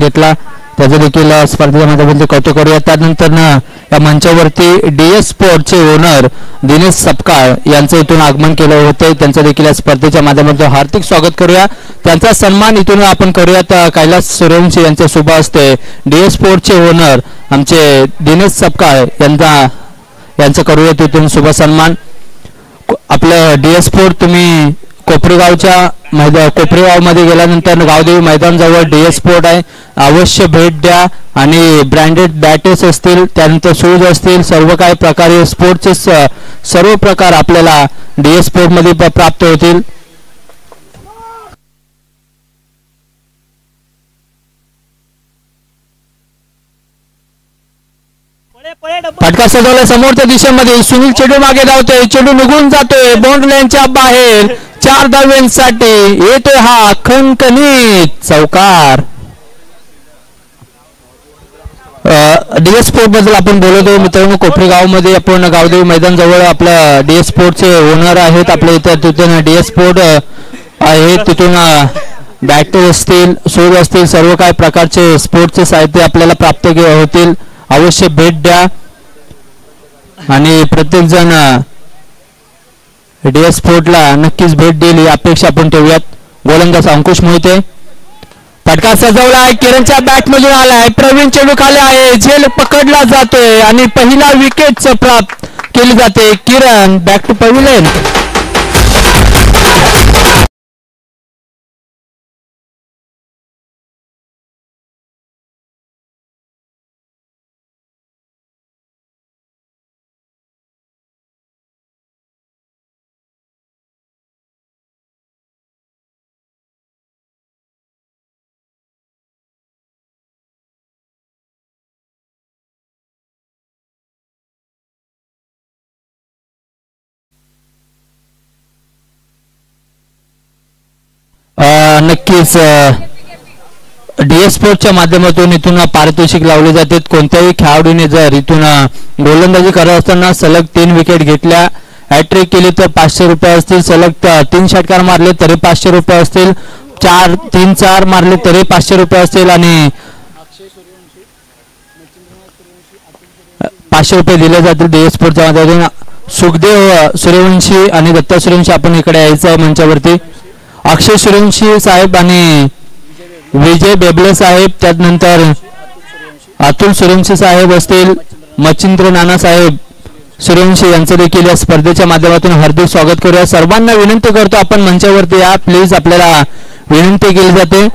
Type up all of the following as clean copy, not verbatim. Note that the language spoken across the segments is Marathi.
घेतला त्याचं देखील स्पर्धेच्या माध्यमातून कौतुक करूया. त्यानंतर या मंचावरती DS स्पोर्टचे ओनर दिनेश सपकाळ यांचं इथून आगमन केलं होते. त्यांचं देखील या स्पर्धेच्या माध्यमातून हार्दिक स्वागत करूया. त्यांचा सन्मान इथून आपण करूयात. कैलास सूर्यवंशी यांच्या शुभ हस्ते DS स्पोर्टचे ओनर आमचे दिनेश सपकाळ यांचं करूयात इथून शुभ सन्मान. आपलं DS स्पोर्ट तुम्ही कोपरेगाव मध्ये गेल्यानंतर गावदेवी मैदान जवळ DS स्पोर्ट आहे. अवश्य भेट द्या आणि ब्रँडेड बॅटेस असतील त्यानंतर शूज असतील सर्व काही प्रकारे स्पोर्टचे सर्व प्रकार आपल्याला DS स्पोर्ट मध्ये प्राप्त होतील. फटका सजवला समोरच्या दिशेमध्ये सुनील चेंडू मागे धावतोय. चेंडू निघून जातोय बाउंड्री लाईनच्या बाहेर. 4 धावांसाठी येतोय हा खणखणीत चौकार. DS स्पोर्ट बद्दल आपण बोलतो मित्रांनो. कोपरेगाव मध्ये आपण गावदेवी मैदान जवळ आपलं DS स्पोर्टचे ओनर आहेत. आपल्या इथं तिथून DS स्पोर्ट आहे. तिथून बॅट असतील शूज असतील सर्व काही प्रकारचे स्पोर्टचे साहित्य आपल्याला प्राप्त होतील. अवश्य भेट द्या आणि प्रत्येक जण DS स्पोर्टला नक्कीच भेट देईल ही अपेक्षा आपण ठेवूयात. गोलंदाज अंकुश मोहिते. फटका सजवला आहे. किरणच्या बॅट मधून आलाय. प्रवीण चेंडू खाली आहे. झेल पकडला जातोय आणि पहिला विकेट प्राप्त केली जाते. किरण बॅक टू पविलियन. नक्कीच DS स्पोर्टच्या माध्यमातून इथून पारितोषिक लावले जाते. कोणत्याही खेळाडूने जर इथून गोलंदाजी करत असताना सलग 3 विकेट घेतल्या हॅट्रिक केली तर 500 रुपये असतील. सलग 3 षटकार मारले तरी 500 रुपये असतील. 3-4 मारले तरी 500 रुपये असतील आणि 500 रुपये दिले जातील DS स्पोर्टच्या माध्यमातून. सुखदेव सूर्यवंशी आणि दत्ता सूर्यवंशी आपण इकडे यायचं आहे मंचावरती. अक्षय सूर्यवंशी साहेब आणि विजय बेबले साहेब त्यानंतर अतुल सूर्यवंशी साहेब असतील. मच्छिंद्र नाना साहेब सूर्यवंशी यांचं देखील या स्पर्धेच्या माध्यमातून हार्दिक स्वागत करूया. सर्वांना विनंती करतो आपण मंचावरती या प्लीज. आपल्याला विनंती केली जाते.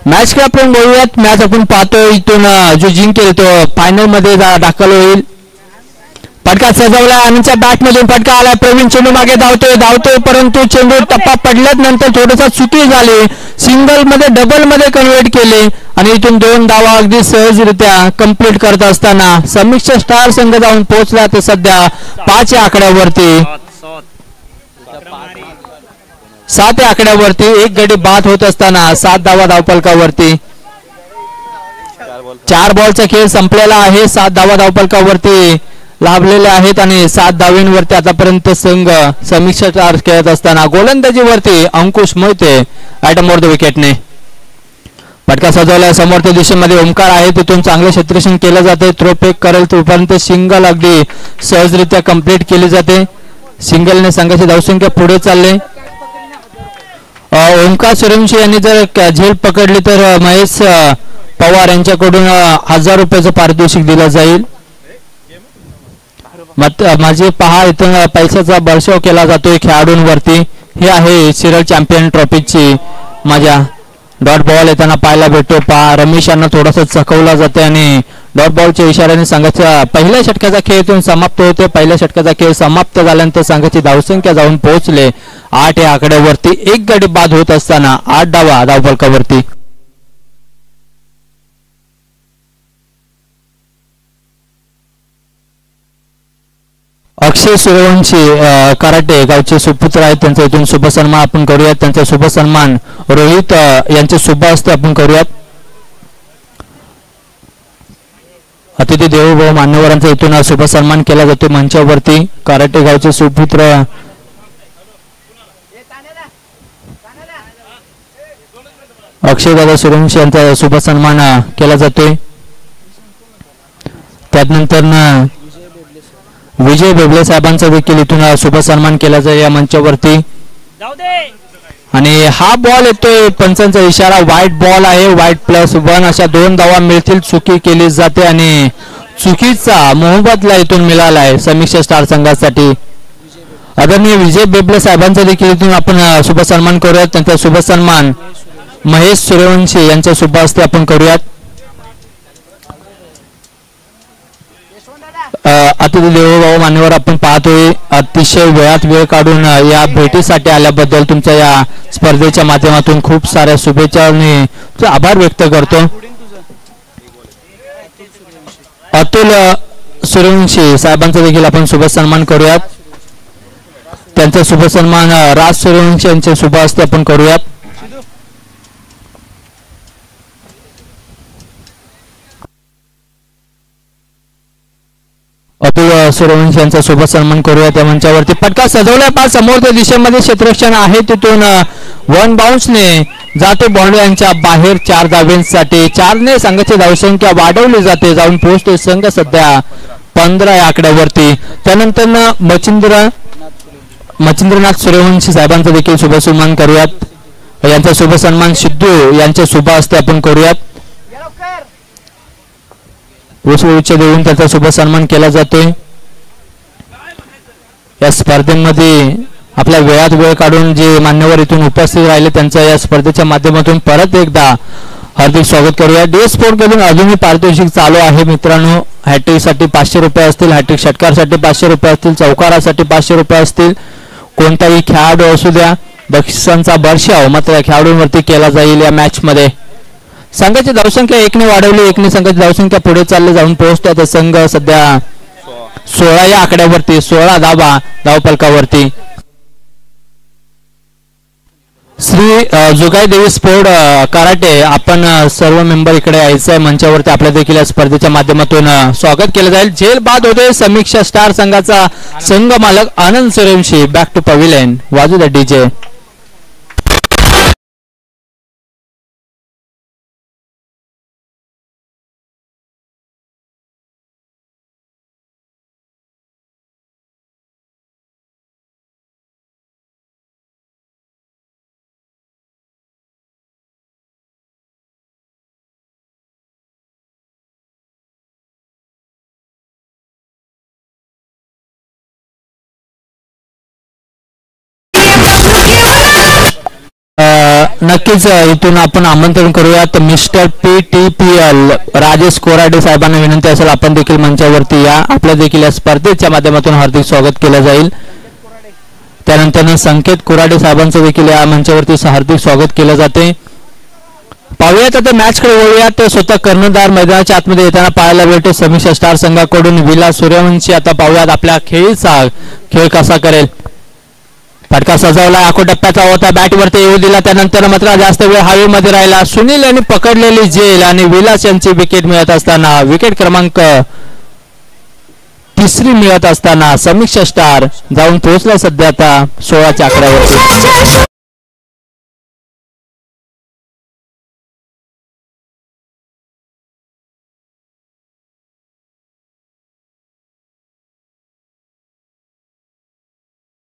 मॅच कडे आपण बोलूयात. मॅच आपण पाहतोय इथून जो जिंकेल तो फायनल मध्ये दाखल होईल. फटका सजवला आणि बॅट मधून फटका आला. प्रवीण चेंडू मागे धावतोय परंतु चेंडू टप्पा पडल्यानंतर थोडंसं चुकी झाली. सिंगल मध्ये डबल मध्ये कन्व्हर्ट केले आणि इथून 2 धावा अगदी सहजरित्या कंप्लीट करत असताना समीक्षा स्टार संघ जाऊन पोहोचला. ते सध्या 5 या आकड्यावरती 7 या आकड्यावरती 1 गडी बाद होत असताना 7 धावा धावफलकावरती. 4 बॉलचा खेळ संपलेला आहे. 7 धावा धावफलकावरती लाभलेले आहेत आणि 7 धावांवरती आतापर्यंत संघ समीक्षा स्टार खेळत असताना गोलंदाजीवरती अंकुश मोहिते ॲट मोर द विकेटने. फटका सजवला. समोरच्या दिशेमध्ये ओमकार आहे. तिथून चांगले क्षेत्ररक्षण केलं जाते. थ्रो फेक करेल तोपर्यंत सिंगल अगदी सहजरित्या कंप्लीट केली जाते. सिंगलने संघाची धावसंख्या पुढे चालले. ओमकार सूर्यवंशी यांनी जर झेल पकडली तर महेश पवार यांच्याकडून 1000 रुपयाचं पारितोषिक दिलं जाईल. माझे पहा इथून पैशाचा बर्षाव केला जातोय खेळाडूंवरती. हे आहे सिरल चॅम्पियन ट्रॉफीची मजा. डॉट बॉल येताना पाहायला भेटतो. रमेश यांना थोडासा चकवला जाते आणि डॉट बॉलच्या इशाऱ्याने संघाच्या पहिल्या षटकाचा खेळ इथून समाप्त होते. पहिल्या षटकाचा खेळ समाप्त झाल्यानंतर संघाची धावसंख्या जाऊन पोहोचले 8 या आकड्यावरती. 1 गडी बाद होत असताना 8 धावा धावफलकावरती. अक्षय सूर्यवंशी कराटे गावचे सुपुत्र आहेत. त्यांचा इथून शुभ सन्मान आपण करूयात. त्यांचा शुभ सन्मान रोहित यांचे शुभ हस्ते आपण करूयात. अतिथी देवभाऊ मान्यवरांचा इथून शुभ सन्मान केला जातो मंचावरती. कराटे गावचे सुपुत्र अक्षयदादा सूर्यवंशी यांचा शुभ सन्मान केला जातोय. त्यानंतर विजय बेबले साहेबांचा देखील इथून शुभ सन्मान केला जाईल या मंचावरती. आणि हा बॉल येतोय, पंचांचा इशारा, व्हाईट बॉल आहे, व्हाईट +1 अशा 2 धावा मिळतील. चुकी केली जाते आणि चुकीचा मोहब्बतला इथून मिळाला आहे समीक्षा स्टार संघासाठी. आदरणीय विजय बेबले साहेबांचा देखील इथून आपण शुभ सन्मान करूयात. त्यांचा शुभ सन्मान महेश सूर्यवंशी यांच्या शुभ हस्ते आपण करूयात. अतिथी देवभाऊ मान्यवर आपण पाहतोय, अतिशय वेळात वेळ काढून या भेटीसाठी आल्याबद्दल तुमच्या या स्पर्धेच्या माध्यमातून खूप साऱ्या शुभेच्छा आणि आभार व्यक्त करतो. अतुल सूर्यवंशी साहेबांचा देखील आपण शुभ सन्मान करूयात. त्यांचा शुभ सन्मान राज सूर्यवंशी यांच्या शुभ हस्ते आपण करूयात. अतुल सूर्यवंशी यांचा शुभ सन्मान करूया. त्या मंचावरती पटका सजवलाय, पाच समोर त्या दिशेमध्ये क्षेत्ररक्षण आहे, तिथून 1 बाउन्सने जातो बॉन्डे यांच्या बाहेर 4 धावेंसाठी. 4ने संघाची धावसंख्या वाढवली जाते, जाऊन पोहोचतोय संघ सध्या 15 या आकड्यावरती. त्यानंतर मच्छिंद्रनाथ सूर्यवंशी साहेबांचा देखील शुभ सन्मान करूयात. यांचा शुभ सन्मान सिद्धू यांच्या शुभ हस्ते आपण करूयात. पुष्पगुच्छ देऊन त्याचा शुभ सन्मान केला जातोय. या स्पर्धेमध्ये आपल्या वेळात वेळ काढून जे मान्यवर इथून उपस्थित राहिले त्यांचं या स्पर्धेच्या माध्यमातून परत एकदा हार्दिक स्वागत करूया. डी स्पोर्ट मधून अजूनही पारितोषिक चालू आहे मित्रांनो. हॅट्रिक साठी 500 रुपये असतील, हॅट्रिक षटकारासाठी 500 रुपये असतील, चौकारासाठी 500 रुपये असतील. कोणताही खेळाडू असू द्या, बक्षिसांचा वर्षाव मात्र या खेळाडूंवरती केला जाईल. या मॅच मध्ये संघाची धावसंख्या 1ने वाढवली, 1ने संघाची धावसंख्या पुढे चालले जाऊन पोहोचतात. संघ सध्या 16 या आकड्यावरती, 16 धावा धावफलकावरती. श्री जोगाई देवी स्पोर्ट कराटे आपण सर्व मेंबर इकडे यायचं आहे मंचावरती. आपल्या देखील या स्पर्धेच्या माध्यमातून स्वागत केलं जाईल. जेल बाद होते समीक्षा स्टार संघाचा संघ मालक आनंद सूर्यवंशी. बॅक टू पवेलियन, वाजू द्या डीजे. नक्कीच इथून आपण आमंत्रण करूयात मिस्टर PTPL राजेश कोराडे साहेबांना विनंती असेल आपण देखील मंचावरती या. आपल्या देखील या स्पर्धेच्या माध्यमातून हार्दिक स्वागत केलं जाईल. त्यानंतर संकेत कोराडे साहेबांचं देखील या मंचावरती हार्दिक स्वागत केलं जाते. पाहूयात आता मॅच कडे वळूयात. स्वतः कर्णधार मैदानाच्या आतमध्ये येताना पाहायला भेटतो समीक्षा स्टार संघाकडून विलास सूर्यवंशी. आता पाहूयात आपल्या खेळ कसा करेल. फटका सजवला, आखो टप्प्याचा होता, बॅटवरती येऊ दिला, त्यानंतर मात्र जास्त वेळ हवेमध्ये राहिला. सुनील यांनी पकडलेली जेल आणि विलास यांची विकेट मिळत असताना, विकेट क्रमांक 3री मिळत असताना समीक्षा स्टार जाऊन पोहोचला सध्या आता 16च्या आकड्यावरती.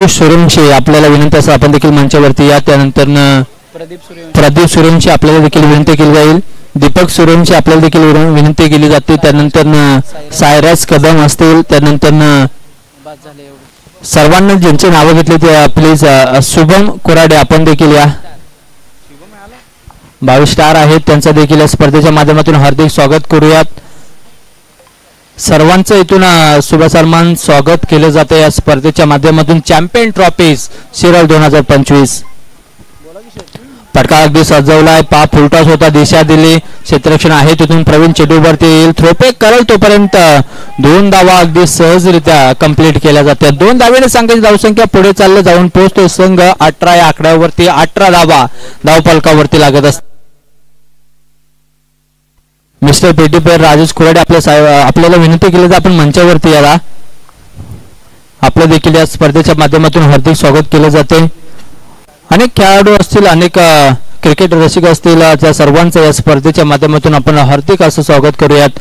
सूर्यवंशी आपल्याला विनंती असेल आपण देखील मंचावरती या. त्यानंतर प्रदीप सूर्यवंशी आपल्याला देखील विनंती केली जाईल. दीपक सूर्यवंशी आपल्याला देखील विनंती केली जाते. त्यानंतर सायराज कदम असतील. त्यानंतर सर्वांना ज्यांची नावं घेतली ते प्लीज शुभम कोराडे आपण देखील या. 22 स्टार आहेत, त्यांचा देखील या स्पर्धेच्या माध्यमातून हार्दिक स्वागत करूयात. सर्वांचं इथून शुभ सन्मान स्वागत केलं जाते या स्पर्धेच्या माध्यमातून. चॅम्पियन ट्रॉफीज शिरल 2025. फटका अगदी सजवलाय, पाप फुलटॉस होता, दिशा दिली, क्षेत्ररक्षण आहे, तिथून प्रवीण चेडूवरती येईल, थ्रोपेक करेल तोपर्यंत 2 धावा अगदी सहजरित्या कंप्लीट केल्या जातात. 2 धावेने संघाची धावसंख्या पुढे चालले जाऊन पोहोचतो संघ 18 या आकड्यावरती. 18 धावा धावफलकावरती लागत असतात. मिस्टर PTPL राजेश कोराडे आपल्याला विनंती केली तर आपण मंचावरती याला. आपल्या देखील या स्पर्धेच्या माध्यमातून हार्दिक स्वागत केले जाते. अनेक खेळाडू असतील, अनेक क्रिकेट रसिक असतील त्या सर्वांचं या स्पर्धेच्या माध्यमातून आपण हार्दिक असं स्वागत करूयात.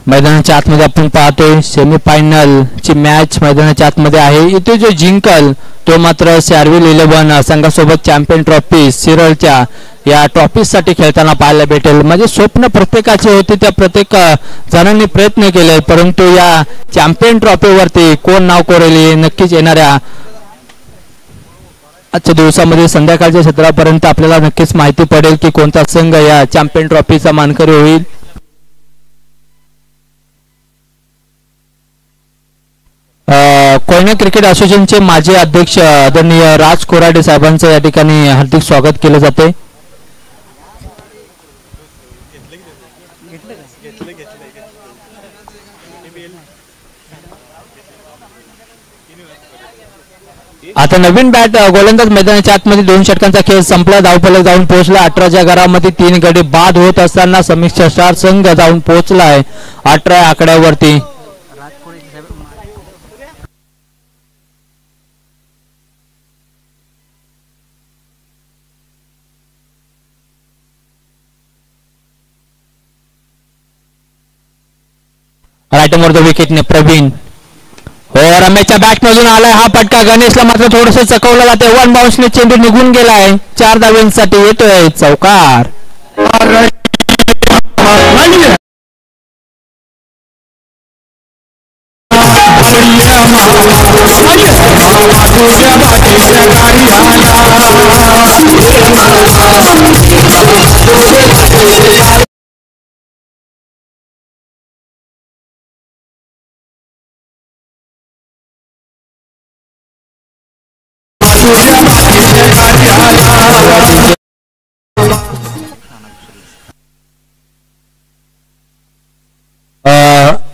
मैदानाच्या आतमध्ये आपण पाहतोय सेमीफायनल ची मॅच मैदानाच्या आतमध्ये आहे. इथे जो जिंकल तो मात्र शार्विल 11 संघासोबत चॅम्पियन ट्रॉफी सिरलच्या या ट्रॉफीसाठी खेळताना पाहायला भेटेल. म्हणजे स्वप्न प्रत्येकाचे होते, त्या प्रत्येक जणांनी प्रयत्न केले, परंतु या चॅम्पियन ट्रॉफीवरती कोण नाव कोरेल हे नक्कीच येणाऱ्या आजच्या दिवसामध्ये संध्याकाळच्या सत्रापर्यंत आपल्याला नक्कीच माहिती पडेल की कोणता संघ या चॅम्पियन ट्रॉफीचा मानकरी होईल. कोयना क्रिकेट असोसिएशनचे माजी अध्यक्ष आदरणीय राज कोराडे साहेबांचं या ठिकाणी हार्दिक स्वागत केलं जाते. आता नवीन बॅट गोलंदाज मैदानाच्या आतमध्ये 2 षटकांचा खेळ संपला. धावफलक जाऊन पोहोचला 18च्या घरामध्ये. 3 गडी बाद होत असताना समीक्षा स्टार संघ जाऊन पोहोचलाय 18 आकड्यावरती. राईट ओव्हर द विकेटने प्रवीण हो रमेशच्या बॅट मधून आलाय हा फटका. गणेशला मात्र थोडस चकवलं जाते. 1 बाउन्सने चेंडू निघून गेलाय. 4 धावांसाठी येतोय चौकार.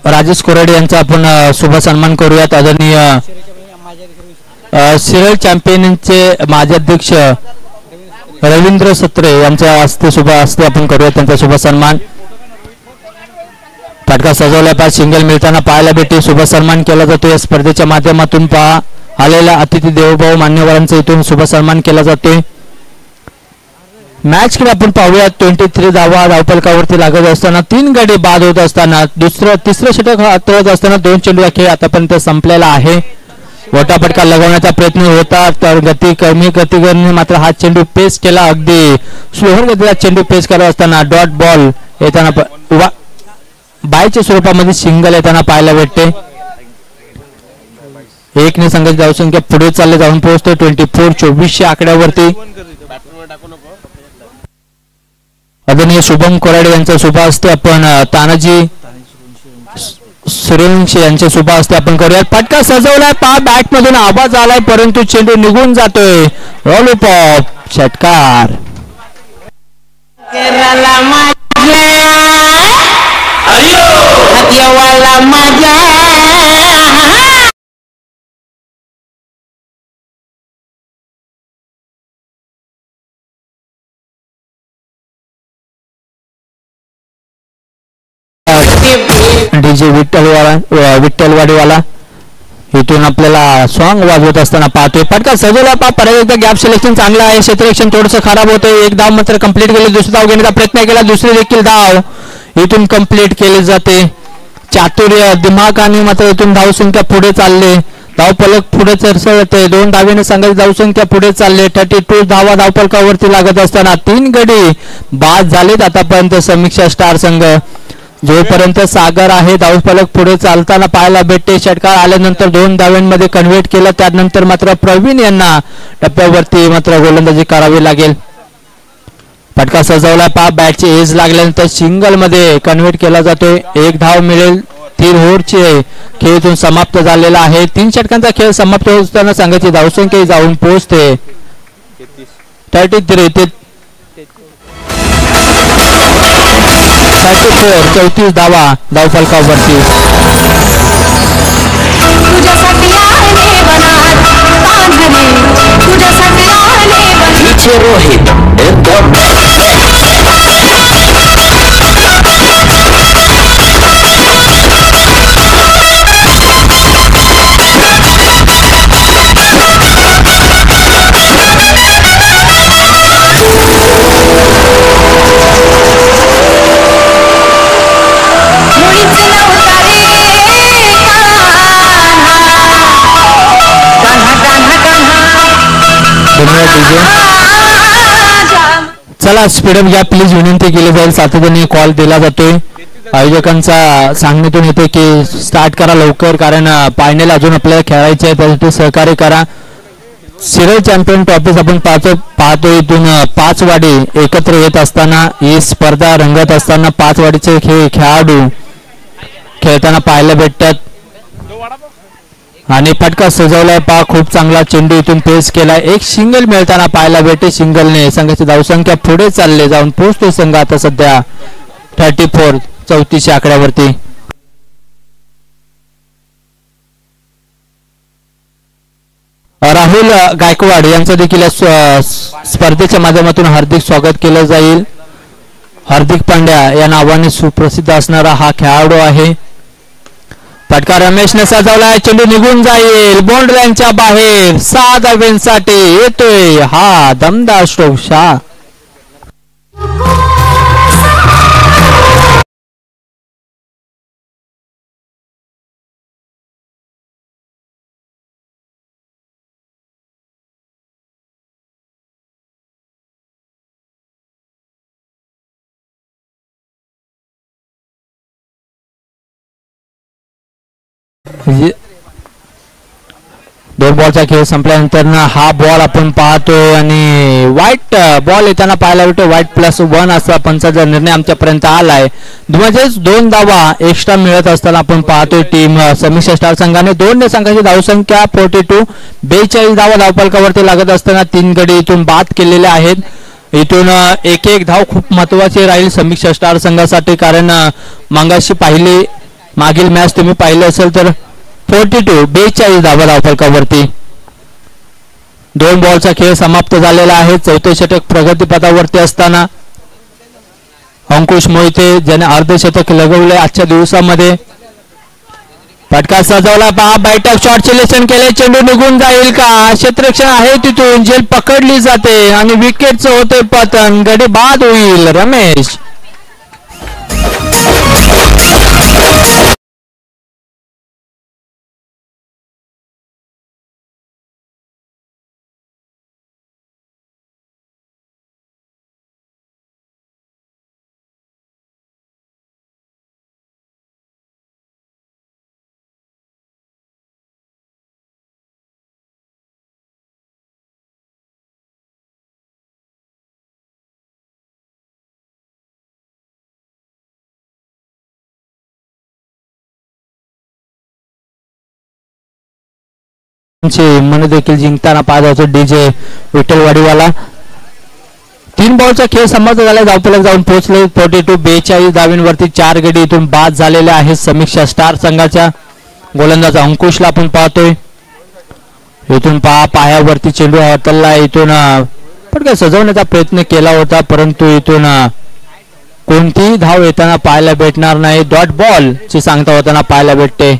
राजेश कोराडे यांचा आपण शुभ सन्मान करूयात. आदरणीय सिरल चॅम्पियनचे माजी अध्यक्ष रवींद्र सत्रे यांच्या हस्ते शुभ हस्ते आपण करूयात त्यांचा शुभ सन्मान. फटका सजवला पाच सिंगल मिळताना पाहायला भेटते. शुभ सन्मान केला जातो या स्पर्धेच्या माध्यमातून. पहा आलेल्या अतिथी देवभाऊ मान्यवरांचा इथून शुभ सन्मान केला जातोय. मॅच कडे आपण पाहूया. 23 धावा धावफलकावरती लागत असताना 3 गडी बाद होत असताना तिसरं षटक हातळत असताना 2 चेंडू खेळ आतापर्यंत संपलेला आहे. मोठा फटका लगावण्याचा प्रयत्न होता तर कमी गतीने मात्र हा चेंडू पेस केला. अगदी स्लोअर गतीला चेंडू पेस करत असताना डॉट बॉल येताना बायच्या स्वरूपामध्ये सिंगल येताना पाहायला भेटते. 1 ने संघाची धावसंख्या पुढे चालले जाऊन पोहोचतो 24-24 आकड्यावरती. आदरणीय शुभम कोराडे यांचा शुभ हस्ते आपण तानाजी सूर्यवंशी यांच्या शुभ हस्ते आपण करूया. फटका सजवलाय पहा बॅट मधून आवाज आलाय परंतु चेंडू निघून जातोय. लॉलीपॉप षटकार. डीजे विठ्ठलवाडीवाला इथून आपल्याला सॉन्ग वाजवत असताना पाहतोय. फटका सजवला पा परत एकदा गॅप सिलेक्शन चांगलं आहे. क्षेत्ररक्षण थोडंसं खराब होतंय. 1 धाव मात्र कंप्लीट केली. दुसरी धाव घेण्याचा प्रयत्न केला. दुसरी देखील धाव इथून कंप्लीट केली जाते. चातुर्य दिमागाने मात्र इथून धावसंख्या पुढे चालले. धावफलक पुढे सरसळते. 2 धावेने संघाची धावसंख्या पुढे चालले. 32 धावा धावफलकावरती लागत असताना 3 गडी बाद झालेत आतापर्यंत समीक्षा स्टार संघ. जोपर्यंत सागर आहे धावफलक पुढे चालताना पाहायला भेटते. षटकार आल्यानंतर 2 धाव्यांमध्ये कन्व्हर्ट केलं. त्यानंतर मात्र प्रवीण यांना टप्प्यावरती मात्र गोलंदाजी करावी लागेल. फटका सजवला पा बॅटची एज लागल्यानंतर सिंगल मध्ये कन्व्हर्ट केला जातोय. 1 धाव मिळेल. 3 ओव्हरचे खेळ इथून समाप्त झालेला आहे. 3 षटकांचा खेळ समाप्त होत असताना संघाची धावसंख्या जाऊन पोहोचते 33 ते 34 धावा धावफलकावरती. रोहित चला स्पीडअप घ्या प्लीज, विनंती केली जाईल. सातत्याने कॉल दिला जातोय. आयोजकांचा सांगण्यातून येते की स्टार्ट करा लवकर, कारण फायनल अजून आपल्याला खेळायचे आहे, त्यासाठी सहकार्य करा. सिरियल चॅम्पियन ट्रॉफीज आपण पाहतो इथून 5 वाडी एकत्र येत असताना, ही स्पर्धा रंगत असताना 5 वाडीचे खेळाडू खेळताना पाहायला भेटतात. आणि फटका सजवलाय पहा, खूप चांगला चेंडू इथून पेस केलाय. एक सिंगल मिळताना पाहायला भेटते. सिंगलने संघाची धावसंख्या पुढे चालले जाऊन पोहोचते संघ आता सध्या 34 34 आकड्यावरती. राहुल गायकवाड यांचं देखील स्पर्धेच्या माध्यमातून हार्दिक स्वागत केलं जाईल. हार्दिक पांड्या या नावाने सुप्रसिद्ध असणारा हा खेळाडू आहे. फटका रमेशने सजवलाय, चेंडू निघून जाईल बाउंड्री लाईनच्या बाहेर. 6 धावांसाठी येतोय हा दमदार स्ट्रोक. शहा दोन बॉलचा खेळ संपल्यानंतर हा बॉल आपण पाहतोय आणि व्हाईट बॉल येताना पाहायला भेटतो. व्हाईट +1 असा पंचाचा निर्णय आमच्यापर्यंत आलाय. म्हणजेच 2 धावा एक्स्ट्रा मिळत असताना आपण पाहतोय टीम समीक्षा स्टार संघाने 2 संघाची धावसंख्या 42 42 धावा धावफलकावरती लागत असताना 3 गडी इथून बाद केलेले आहेत. इथून एक धाव खूप महत्वाची राहील समीक्षा स्टार संघासाठी, कारण मागाशी पाहिली मागील मॅच तुम्ही पाहिले असेल तर 42 धावा धावफलकावरती. 2 बॉलचा खेळ समाप्त झालेला आहे. चौथे षटक प्रगतीपथावरती असताना अंकुश मोहिते ज्याने अर्धशतक लगवले आजच्या दिवसामध्ये. फटका सजवला पहा, बैठक शॉट सिलेक्शन केले, चेंडू निघून जाईल का? क्षेत्ररक्षण आहे तिथून झेल पकडली जाते आणि विकेटचं होते पतन. गडी बाद होईल. रमेश मन देखील जिंकताना पाहत डीजे विठ्ठलवाडीवाला. 3 बॉलचा खेळ समाप्त झाला. धावफलक जाऊन पोहोचले 42 धावींवरती. 4 गडी इथून बाद झालेले आहेत समीक्षा स्टार संघाच्या. गोलंदाज अंकुशला आपण पाहतोय. इथून पायावरती चेंडू हाताळला. इथून फटका सजवण्याचा प्रयत्न केला होता, परंतु इथून कोणतीही धाव येताना पाहायला भेटणार नाही. डॉट बॉल ची सांगता होताना पाहायला भेटते.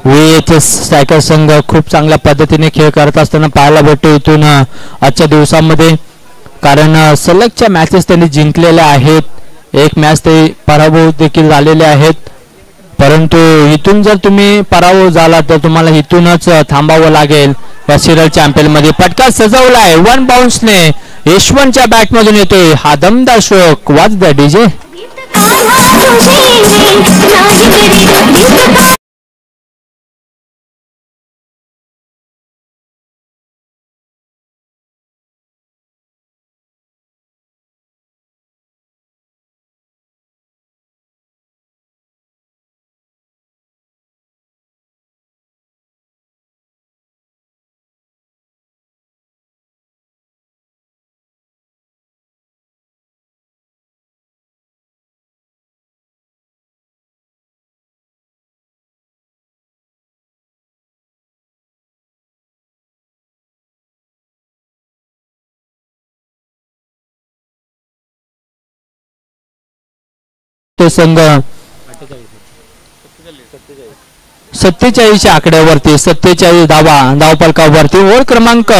VHS स्ट्रायकर संघ खूप चांगल्या पद्धतीने खेळ करत असताना पाहायला भेटतो इथून आजच्या दिवसामध्ये, कारण सलगच्या मॅचेस त्यांनी जिंकलेल्या आहेत. एक मॅच ते पराभव देखील झालेले आहेत, परंतु इथून जर तुम्ही पराभव झाला तर तुम्हाला इथूनच थांबावं लागेल या सिरियल चॅम्पियन मध्ये. फटका सजवलाय 1 बाउन्सने यशवंतच्या बॅट मधून येतोय हा दमदार स्ट्रोक. वाज द्या डीजे. तो संघ 47 आकड्यावरती 47 धावा धावफलकावरती. ओव्हर क्रमांक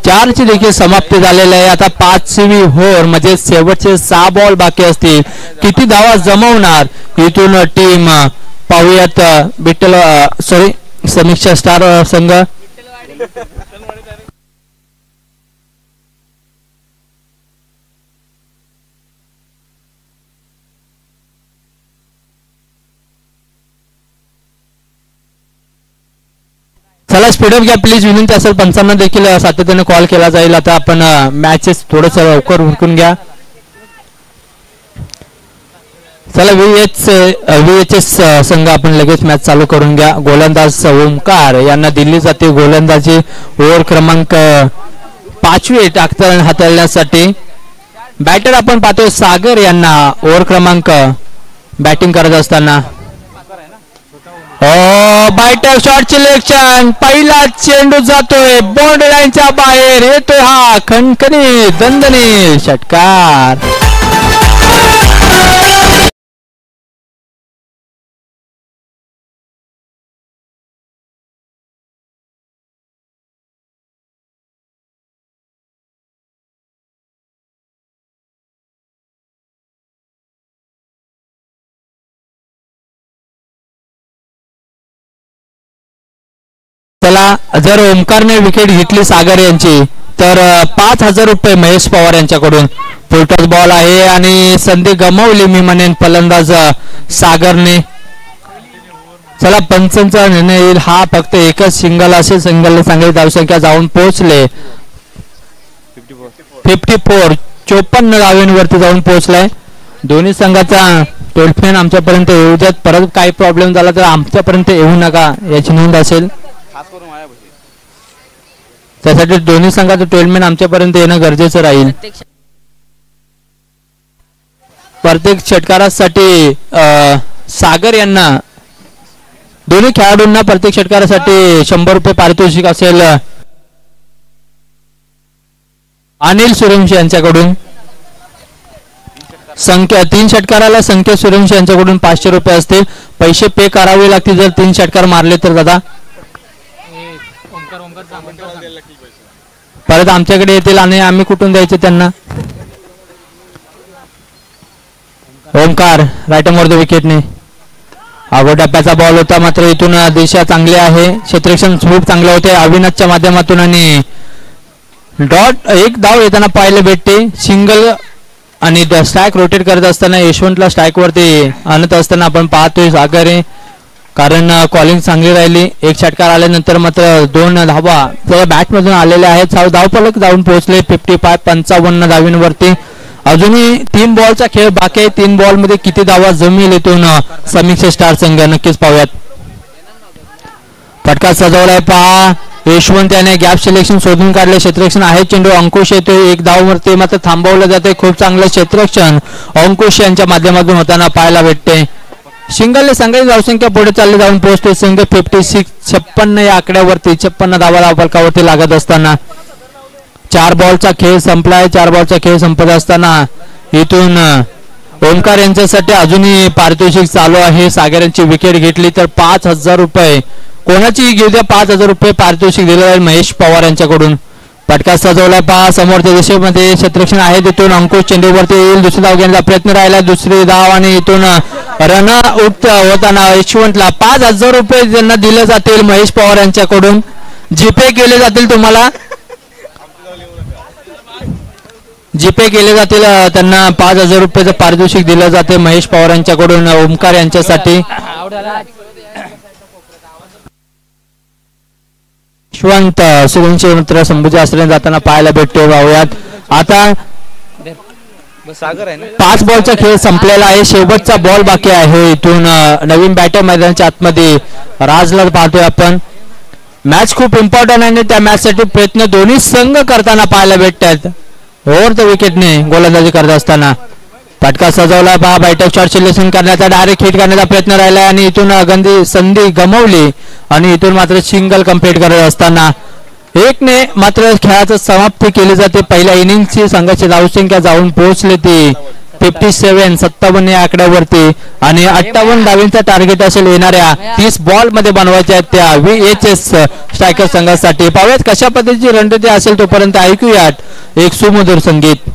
4 ची देखील समाप्ती झालेली आहे. आता 5वी ओव्हर म्हणजे शेवटचे 6 बॉल बाकी असतील. किती धावा जमवणार इथून टीम पाहूयात. समीक्षा स्टार संघ. चला स्पीडअप घ्या प्लीज, विनंती असेल पंचांना देखील सातत्याने कॉल केला जाईल. आता आपण मॅचेस थोडस लवकर उरकून घ्या. चला VHS संघ आपण लगेच मॅच चालू करून घ्या. गोलंदाज ओमकार यांना दिली जाते गोलंदाजी. ओव्हर क्रमांक 5 टाकता हाताळण्यासाठी. बॅटर आपण पाहतोय सागर यांना ओव्हर क्रमांक बॅटिंग करत असताना. बायटर शॉट सिलेक्शन, पहिला चेंडू जातोय बॉन्ड लाईनच्या बाहेर, येतोय हा खणखणी दणदणी षटकार. चला जर ओमकारने विकेट घेतली सागर यांची तर 5,000 रुपये महेश पवार यांच्याकडून. फुलटॉस बॉल आहे आणि संधी गमावली मी म्हणेन फलंदाज सागरने. चला पंचांचा निर्णय येईल. हा फक्त एकच सिंगल असेल. सिंगलने चांगली धावसंख्या जाऊन पोहोचले 54 54 धावांवरती जाऊन पोहोचलाय. दोन्ही संघाचा टोलफेन आमच्यापर्यंत येऊ द्यात. परत काही प्रॉब्लेम झाला तर आमच्यापर्यंत येऊ नका याची नोंद असेल. त्यासाठी दोन्ही संघाचं टोलमेन आमच्यापर्यंत येणं गरजेचं राहील. प्रत्येक षटकारासाठी सागर यांना, दोन्ही खेळाडूंना प्रत्येक षटकारासाठी 100 रुपये पारितोषिक असेल. अनिल सूर्यवंशी यांच्याकडून संख्या 3 षटकाराला संख्या सूर्यवंशी यांच्याकडून 500 रुपये असतील. पैसे पे करावे लागतील जर 3 षटकार मारले तर. दादा परत आमच्याकडे येतील आणि आम्ही कुठून द्यायचे त्यांना. ओमकार राईट वर विकेटने. अगो टप्प्याचा बॉल होता मात्र इथून दिशा चांगली आहे. क्षेत्ररक्षण खूप चांगले होते अविनाशच्या माध्यमातून आणि डॉट एक धाव येताना पाहायला भेटते. सिंगल आणि स्ट्राईक रोटेट करत असताना यशवंतला स्ट्राईक वरती आणत असताना आपण पाहतोय सागर आहे. कारण कॉलिंग चांगली राहिली. एक षटकार आल्यानंतर मात्र 2 धावा त्या बॅटमधून आलेल्या आहेत. धावफलक जाऊन पोहोचले 55 धावींवरती. अजूनही 3 बॉलचा खेळ बाकी आहे. 3 बॉल मध्ये किती धावा जमेल इथून समीक्षा स्टार संघ नक्कीच पाहूयात. फटका सजवलाय पहा. यशवंत याने गॅप सिलेक्शन शोधून काढले. क्षेत्ररक्षण आहे. चेंडू अंकुश येतो. एक धाववरती मात्र थांबवलं जाते. खूप चांगलं क्षेत्ररक्षण अंकुश यांच्या माध्यमातून होताना पाहायला भेटते. सिंगलने संघाची धावसंख्या पुढे चालली जाऊन पोहोचते. संघ 56 या आकड्यावरती 56 धावा धावफलकावरती लागत असताना 4 बॉलचा खेळ संपलाय. 4 बॉलचा खेळ संपत असताना इथून ओमकार यांच्यासाठी अजूनही पारितोषिक चालू आहे. सागर यांची विकेट घेतली तर 5,000 रुपये कोणाची घेऊ द्या 5,000 रुपये पारितोषिक दिलं जाईल महेश पवार यांच्याकडून. फटका सजवलाय पहा. समोरच्या दिशेमध्ये क्षेत्ररक्षण आहे. तिथून अंकुश चेंडूवरती येईल. दुसरी धाव घेण्याचा प्रयत्न राहिला. दुसरी धाव आणि इथून रन आउट होताना यशवंतला 5,000 रुपये त्यांना दिले जातील महेश पवार यांच्याकडून. जीपे केले जातील तुम्हाला. जीपे केले जातील त्यांना 5,000 रुपयाचं पारितोषिक दिलं जाते महेश पवार यांच्याकडून ओमकार यांच्यासाठी. यशवंत सूर्यवंशी मित्र संभूजी आश्रय जाताना पाहायला भेटतो. पाहूयात आता. 5 बॉलचा खेळ संपलेला आहे. शेवटचा बॉल बाकी आहे. इथून नवीन बॅटर मैदानाच्या आतमध्ये राजला पाहतोय आपण. मॅच खूप इम्पॉर्टंट आहे. त्या मॅच साठी प्रयत्न दोन्ही संघ करताना पाहायला भेटतात. ओव्हर द विकेटने गोलंदाजी करत असताना फटका सजवला पहा. बैठक शॉट सिलेक्शन करण्याचा डायरेक्ट हिट करण्याचा प्रयत्न राहिला आणि इथून संधी गमावली आणि इथून मात्र सिंगल कंप्लीट करत असताना 1 ने मात्र खेळाची समाप्ती केली जाते. पहिल्या इनिंगची संघाची धावसंख्या जाऊन पोहोचली ती 57 या आकड्यावरती आणि 58 धावींचा टार्गेट असेल येणाऱ्या 30 बॉल मध्ये बनवायच्या आहेत त्या VHS स्ट्रायकर संघासाठी. पाहूयात कशा पद्धतीची रणनीती असेल. तोपर्यंत ऐकूयात एक सुमधुर संगीत.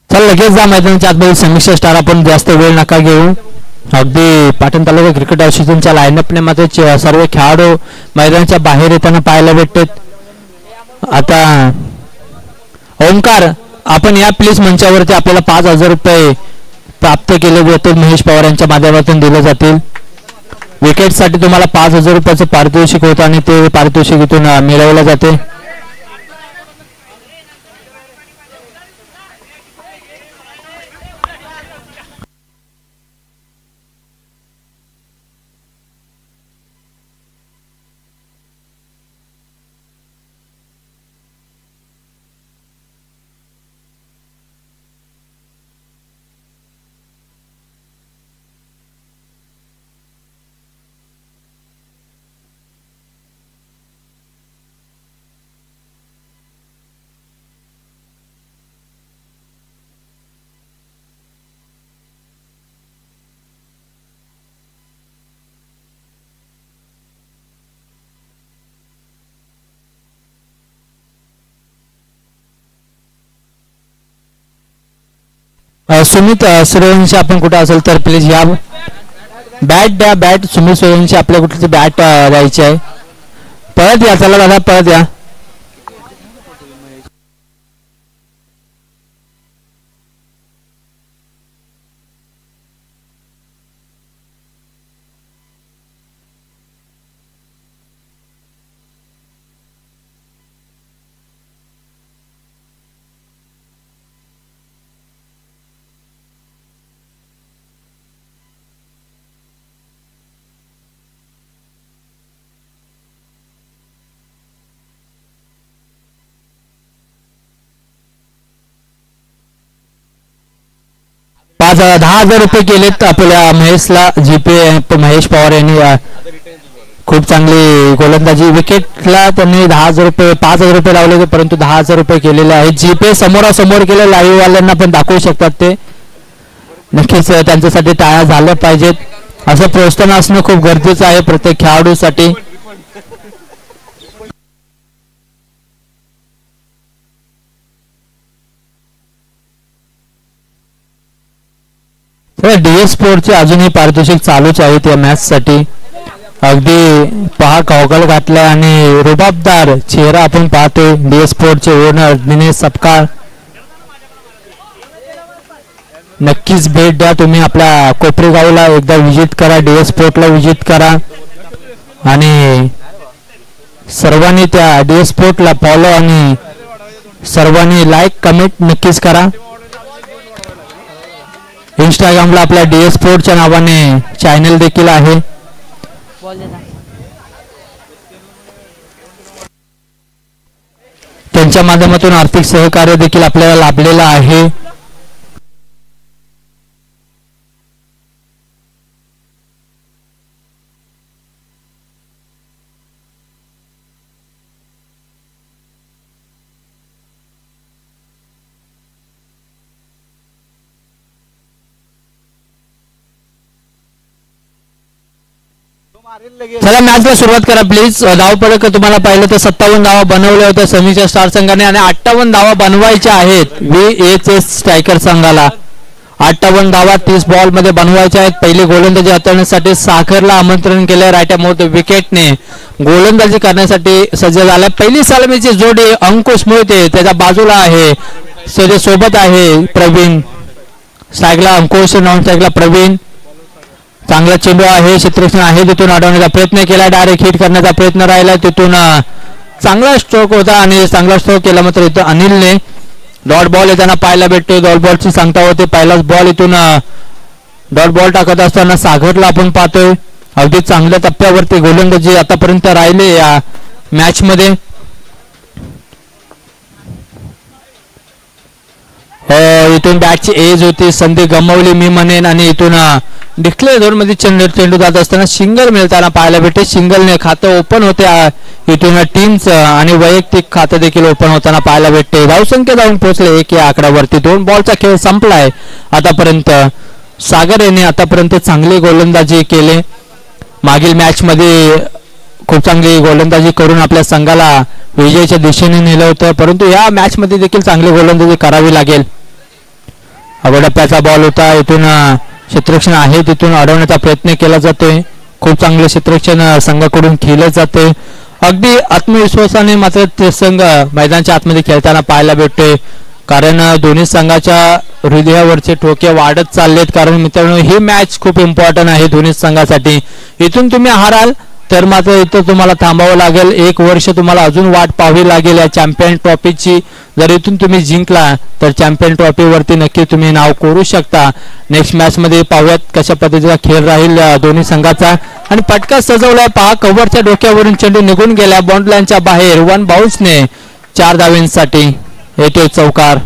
चल लगेच जा मैदानाच्या आतमध्ये समीक्षा स्टार. आपण जास्त वेळ नका घेऊ. अगदी पाटण तालुका क्रिकेट असोसिएशनच्या लाईनअपने मात्र सर्व खेळाडू मैदानाच्या बाहेर येताना पाहायला भेटतात. आता ओंकार आपण या प्लीज मंचावरती आपल्याला 5,000 रुपये प्राप्त केले जातील. महेश पवार यांच्या माध्यमातून दिले जातील. विकेटसाठी तुम्हाला 5,000 रुपयाचं पारितोषिक होतं आणि ते पारितोषिक इथून मिळवलं जाते. सुमित सूर्यवंशी आपण कुठे असेल तर प्लीज या. बॅट द्या. बॅट सुमित सूर्यवंशी आपल्या कुठली बॅट द्यायची आहे. परत या. चला दादा परत या. पाच 10,000 रुपये केलेत आपल्या महेशला. जीपे महेश पवार यांनी खूप चांगली गोलंदाजी. विकेटला त्यांनी 10,000 रुपये 5,000 रुपये लावले होते परंतु 10,000 रुपये केलेले आहेत. जीपे समोरासमोर केले. लाईव्ह वाल्यांना पण दाखवू शकतात ते. नक्कीच त्यांच्यासाठी टाळ्या झाल्या पाहिजेत. असं प्रोत्साहन असणं खूप गरजेचं आहे प्रत्येक खेळाडूसाठी. डीएस स्पोर्टचे अजूनही पारितोषिक चालूच आहेत या मॅच साठी. अगदी पहा गॉगल घातलाय आणि रुबाबदार चेहरा आपण पाहतोय डीएस स्पोर्टचे ओनर दिनेश सपकाळ. नक्कीच भेट द्या तुम्ही आपल्या कोपरेगावला. एकदा विजिट करा. डीएस स्पोर्टला विजिट करा आणि सर्वांनी त्या डीएस स्पोर्टला फॉलो आणि सर्वांनी लाईक कमेंट नक्कीच करा. इंस्टाग्रामला आपल्या डीएस स्पोर्टच्या नावाने चॅनल देखील आहे. त्यांच्या माध्यमातून आर्थिक सहकार्य देखील आपल्याला लाभलेलं आहे. चला मॅचला सुरुवात करा प्लीज. धावपळक तुम्हाला पाहिलं तर 57 धावा बनवल्या होत्या समीक्षा स्टार संघाने आणि 58 धावा बनवायच्या आहेत VHS स्ट्रायकर संघाला. 58 धावा 30 बॉल मध्ये बनवायच्या आहेत. पहिली गोलंदाजी हाताळण्यासाठी साखरला आमंत्रण केलं. राईट मोठ विकेटने गोलंदाजी करण्यासाठी सज्ज झाला. पहिली सलामीची जोडी अंकुश मोहिते त्याच्या बाजूला आहे. सोबत आहे प्रवीण. स्ट्राईकला अंकुश, नॉन स्ट्राईकला प्रवीण. चांगला चेंडू आहे. क्षेत्ररक्षण आहे तिथून अडवण्याचा प्रयत्न केला. डायरेक्ट हिट करण्याचा प्रयत्न राहिला. तिथून चांगला स्ट्रोक होता आणि चांगला स्ट्रोक केला मात्र इथं अनिलने. डॉट बॉल येताना पाहायला भेटतो. डॉट बॉलची सांगता होते. पहिलाच बॉल इथून डॉट बॉल टाकत असताना सागरला आपण पाहतोय. अगदी चांगल्या टप्प्यावरती गोलंदाजी आतापर्यंत राहिले या मॅच मध्ये. इथून बॅटची एज होती. संधी गमावली मी म्हणेन आणि इथून डिक्लेअर झोन मध्ये चेंडू जात असताना सिंगल मिळताना पाहायला भेटते. सिंगलने खातं ओपन होते. इथून टीमचं आणि वैयक्तिक खातं देखील ओपन होताना पाहायला भेटते. धावसंख्या जाऊन पोहोचले 1 या आकड्यावरती. 2 बॉलचा खेळ संपलाय आतापर्यंत. सागर याने आतापर्यंत चांगली गोलंदाजी केले. मागील मॅच मध्ये खूप चांगली गोलंदाजी करून आपल्या संघाला विजयाच्या दिशेने नेलं होतं परंतु या मॅच मध्ये देखील चांगली गोलंदाजी करावी लागेल. अगोडप्प्याचा बॉल होता, इथून क्षेत्ररक्षण आहे तिथून अडवण्याचा प्रयत्न केला जातोय. खूप चांगले क्षेत्ररक्षण संघाकडून केले जाते. अगदी आत्मविश्वासाने मात्र ते संघ मैदानाच्या आतमध्ये खेळताना पाहायला भेटतोय. कारण दोन्ही संघाच्या हृदयावरचे ठोके वाढत चाललेत. कारण मित्रांनो ही मॅच खूप इम्पॉर्टंट आहे दोन्ही संघासाठी. इथून तुम्ही हाराल तर मात्र इथं तुम्हाला थांबावं लागेल. 1 वर्ष तुम्हाला अजून वाट पाहावी लागेल या चॅम्पियन ट्रॉफीची. जर इथून तुम्ही जिंकला तर चॅम्पियन ट्रॉफीवरती नक्की तुम्ही नाव कोरू शकता. नेक्स्ट मॅच मध्ये पाहूयात कशा पद्धतीचा खेळ राहील दोन्ही संघाचा. आणि फटका सजवलाय पहा, कव्हरच्या डोक्यावरून चेंडू निघून गेला बॉन्ड लाईनच्या बाहेर. 1 बाउन्सने 4 धावांसाठी येतोय चौकार.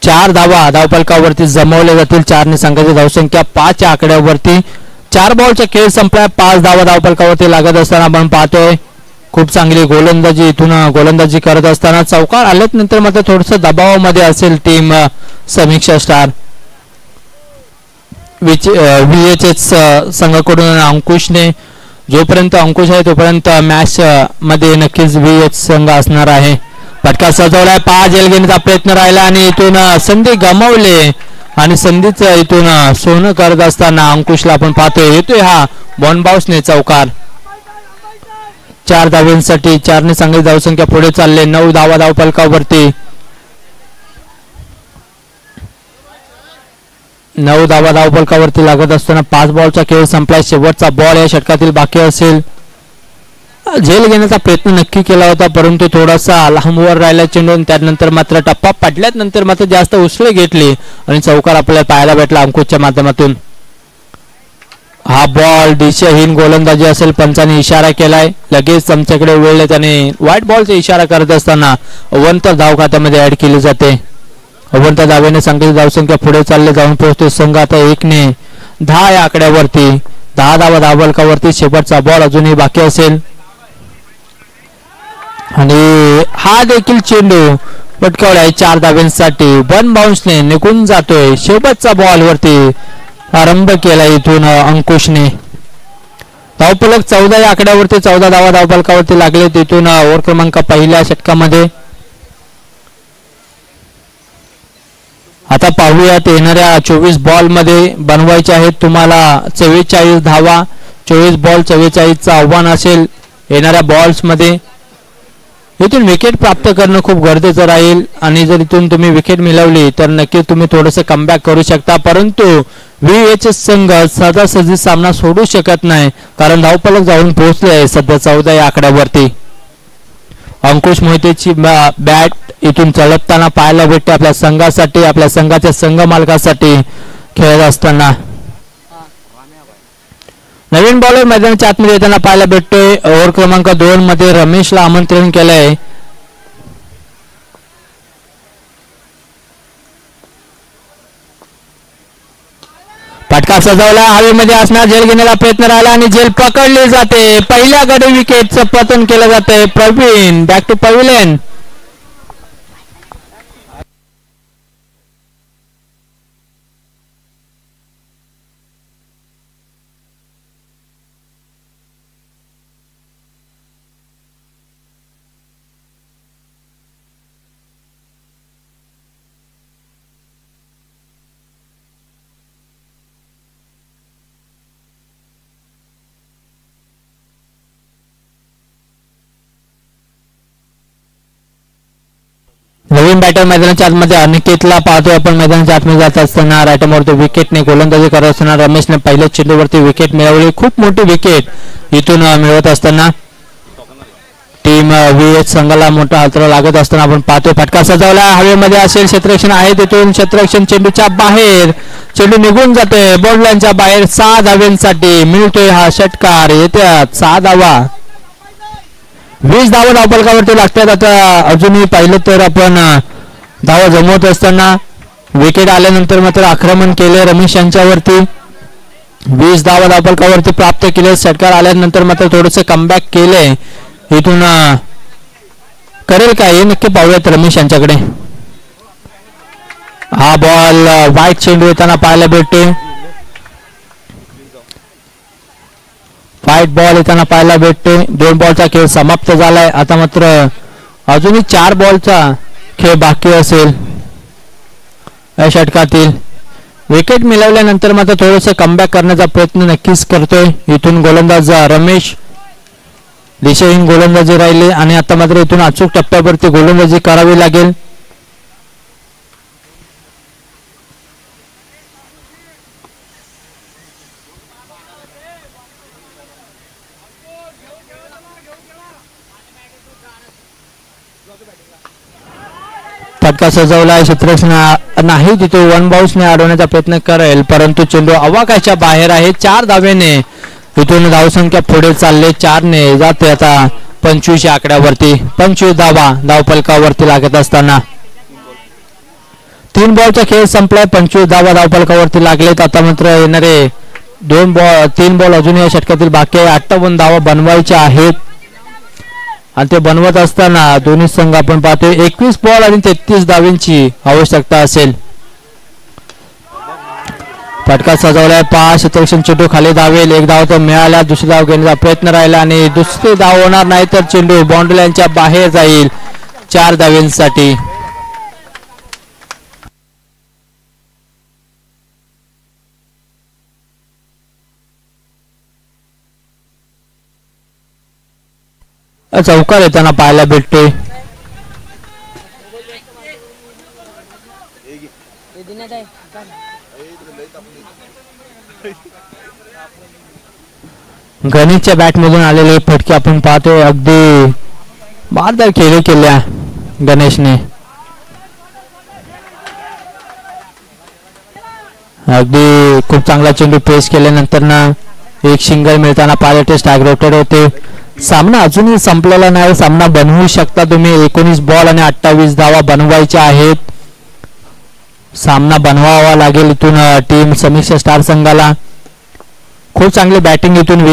4 धावा धावफलकावरती जमवल्या जातील. 4ने संघाची धावसंख्या 5 या आकड्यावरती. 4 बॉलचा खेळ संपला. 5 धावा धावफलकावरती लागत असताना आपण पाहतोय खूप चांगली गोलंदाजी इथून गोलंदाजी करत असताना चौकार आल्यात नंतर मात्र थोडस दबावामध्ये असेल टीम समीक्षा स्टार. VHS संघाकडून अंकुशने, जोपर्यंत अंकुश आहे तोपर्यंत मॅच मध्ये नक्कीच VH संघ असणार आहे. फटका सजवलाय, 5 झेल घेण्याचा प्रयत्न राहिला आणि इथून संधी गमावले आणि संधीच इथून सोनं करत असताना अंकुशला आपण पाहतोय येतोय हा बॉन्ड बाउन्सने चौकार. 4 धावांसाठी 4ने संघाची धावसंख्या पुढे चालले. 9 धावा धावफलकावरती. 9 धावा धावफलकावरती लागत असताना 5 बॉलचा खेळ संपला. शेवटचा बॉल या षटकातील बाकी असेल. झेल घेण्याचा प्रयत्न नक्की केला होता परंतु थोडासा लांबवर राहिला चेंडू. त्यानंतर मात्र टप्पा पडल्यानंतर मात्र जास्त उसळे घेतली आणि चौकार आपल्याला पाहायला भेटला अंकुशच्या माध्यमातून. हा बॉल दिशाहीन गोलंदाजी असेल. पंचाने इशारा केलाय, लगेच आमच्याकडे वेळ त्याने व्हाईट बॉलचा इशारा करत असताना अवंत धाव खात्यामध्ये ऍड केली जाते. अवंत धावेने संघाची धावसंख्या पुढे चालले जाऊन पोहोचते. संघ आता 1ने 10 या आकड्यावरती. 10 धावा धावफलकावरती. शेवटचा बॉल अजूनही बाकी असेल आणि हा देखील चेंडू पटकावलाय 4 धावांसाठी. 1 बाउन्सने निघून जातोय. शेवटचा बॉल वरती आरंभ केला इथून अंकुशने. धावफलक 14 या आकड्यावरती. 14 धावा धावफलकावरती लागले तिथून ओव्हर क्रमांक पहिल्या षटकामध्ये. आता पाहूयात येणाऱ्या 24 बॉल मध्ये बनवायचे आहेत तुम्हाला 44 धावा. 24 बॉल 44चं आव्हान असेल येणाऱ्या बॉल्स मध्ये. इथून विकेट प्राप्त करणं खूप गरजेचं राहील आणि जर इथून तुम्ही विकेट मिळवली तर नक्की तुम्ही थोडंसं कमबॅक करू शकता. परंतु VHS संघ सहजासहजी सामना सोडू शकत नाही कारण धावफलक जाऊन पोहोचले आहे सध्या 14 या आकड्यावरती. अंकुश मोहितेची बॅट इथून चळपताना पाहायला भेटते आपल्या संघासाठी, आपल्या संघाच्या संघ मालकासाठी खेळत असताना. नवीन बॉलर मैदानाच्या आतमध्ये येताना पाहायला भेटतोय. ओव्हर क्रमांक 2 मध्ये रमेशला आमंत्रण केलंय. फटका सजवला, हवेमध्ये असणार. झेल घेण्याचा प्रयत्न राहिला आणि झेल पकडली जाते. पहिल्या गडी विकेटचं पतन केलं जाते. Praveen back to pavilion. नवीन बॅटर मैदानाच्या आतमध्ये अनिकेतला पाहतोय आपण. मैदानाच्या आतमध्ये जात असताना रायटमवरती विकेटने गोलंदाजी करत असताना रमेशने पहिल्या चेंडूवरती विकेट मिळवली. खूप मोठी विकेट इथून मिळवत असताना टीम VH संघाला मोठा हातरा लागत असताना आपण पाहतोय. फटका सजवला, हवेमध्ये असेल. क्षेत्ररक्षण आहे तिथून. क्षेत्ररक्षण चेंडूच्या बाहेर. चेंडू निघून जातोय बॉल लाईनच्या बाहेर. 6 धावांसाठी मिळतोय हा षटकार. येत्यात 6 धावा. 20 धावा धावफलकावरती लागतात. आता अजूनही पाहिलं तर आपण धावा जमवत असताना विकेट आल्यानंतर मात्र आक्रमण केले रमेश यांच्यावरती. 20 धावा धावफलकावरती प्राप्त केले. षटकार आल्यानंतर मात्र थोडंसं कमबॅक केलंय. इथून करेल काय हे नक्की पाहूयात रमेश यांच्याकडे. हा बॉल वाईट चेंडू येताना पाहायला भेटते. व्हाईट बॉल येताना पाहायला भेटते. 2 बॉलचा खेळ समाप्त झालाय. आता मात्र अजूनही 4 बॉलचा खेळ बाकी असेल. या षटकातील विकेट मिळवल्यानंतर मात्र थोडंसं कमबॅक करण्याचा प्रयत्न नक्कीच करतोय. इथून गोलंदाज रमेश दिशाहीन गोलंदाजी राहिले आणि आता मात्र इथून अचूक टप्प्यावरती गोलंदाजी करावी लागेल. फटका सजवलाय क्षेत्ररक्षण नाही तिथे वन बाउन्सने अडवण्याचा प्रयत्न करेल परंतु चेंडू आवाकाच्या बाहेर आहे. 4 धावेने इथून धावसंख्या पुढे चालले 4 ने जाते आता 25 या आकड्यावरती. 25 धावा धावफलकावरती लागत असताना 3 बॉलचा खेळ संपलाय. 25 धावा धावफलकावरती लागलेत. आता मात्र येणारे 3 बॉल अजून या षटकातील बाकी आहे. 58 धावा बनवायच्या आहेत आणि ते बनवत असताना दोन्ही संघ आपण पाहतोय 21 बॉल आणि 33 धावांची आवश्यकता असेल. फटका सजवलाय. 5 क्षेत्ररक्षण चेंडू खाली धावेल. 1 धाव तर मिळाला. दुसरी धाव घेण्याचा प्रयत्न राहिला आणि दुसरी धाव होणार नाही तर चेंडू बाउंड्री लाईनच्या बाहेर जाईल 4 धावांसाठी. चौकार येताना पाहायला भेटतोय. गणेशच्या बॅट मधून आलेले फटके आपण पाहतोय. अगदी बारदार खेळ केल्या गणेशने. अगदी खूप चांगला चेंडू पेस केल्यानंतर ना एक सिंगल मिळताना पायलट स्ट्राइक रोटेट होते. सामना अजूनही संपलेला नाही. सामना बनवू शकता तुम्ही. 19 बॉल आणि 28 धावा बनवायच्या आहेत. सामना बनवावा लागेल इथून टीम समीक्षा स्टार संघाला. खूप चांगली बॅटिंग इथून